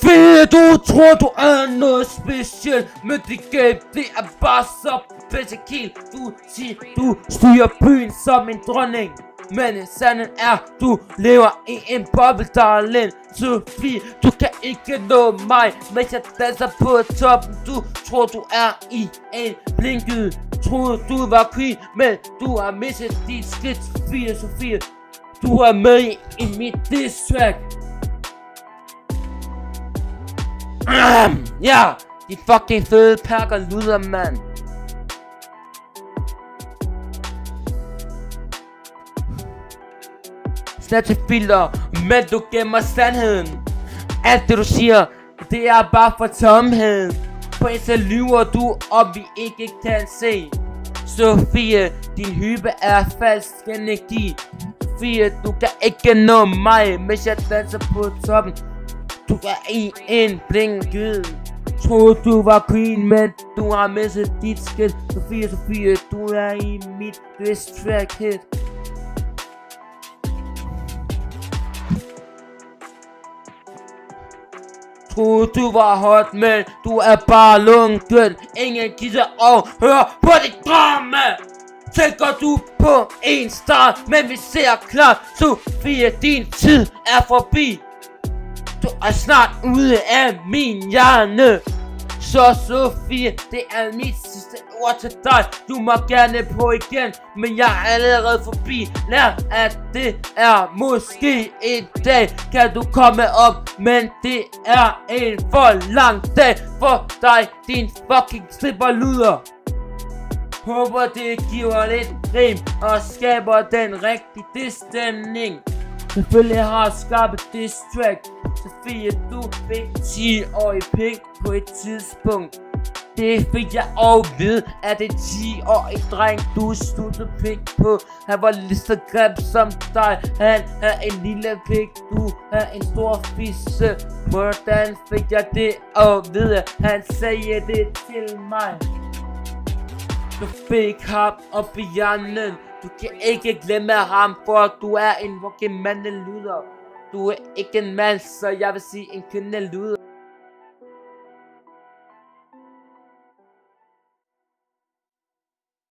Sofie, du tror du er noget specielt, men det game, det er bare så pæssekil. Du siger, du styrer byen som en dronning, men sanden er, du lever i en boble, darling. Sofie, du kan ikke nå mig, mens jeg danser på toppen. Du tror du er i en blinket, troede du var queen, men du har misset dit skridt. Sofie, du er med i mit diss track. Ja, de fucking fede perker luder, mand. Snapchat-filter, men du gemmer sandheden. Alt det du siger, det er bare for tomheden. På Insta lyver du, og vi ikke kan se. Sofie, din hype er falsk energi. Sofie, du kan ikke nå mig, mens jeg danser på toppen. Du er i en blinket, troede du var queen, men du har misset dit skridt. Sofie, du er i mit diss track hit. Troede du var hot, men du er bare lunken. Ingen gider og høre på dit drama. Tænker du på en start, men vi ser klart. Sofie, din tid er forbi. Du er snart ude af min hjerne. Så Sofie, det er mit sidste ord til dig. Du må gerne på igen, men jeg er allerede forbi. Lær at det er måske en dag. Kan du komme op, men det er en for lang dag for dig, din fucking stripperluder. Håber det giver lidt rim og skaber den rigtige stemning. Selvfølgelig har skabt diss track. Sofie, du fik 10 år i pik på et tidspunkt. Det fik jeg at vide, at det 10-årig dreng, du sluttede pik på. Han var lige så grim som dig. Han er en lille pik, du er en stor fisse. Hvordan fik jeg det at vide? Han sagde det til mig. Du fik ham op i hjernen. Du kan ikke glemme ham, for du er en fucking mandeluder. Du er ikke en mand, så jeg vil sige en kvindeluder.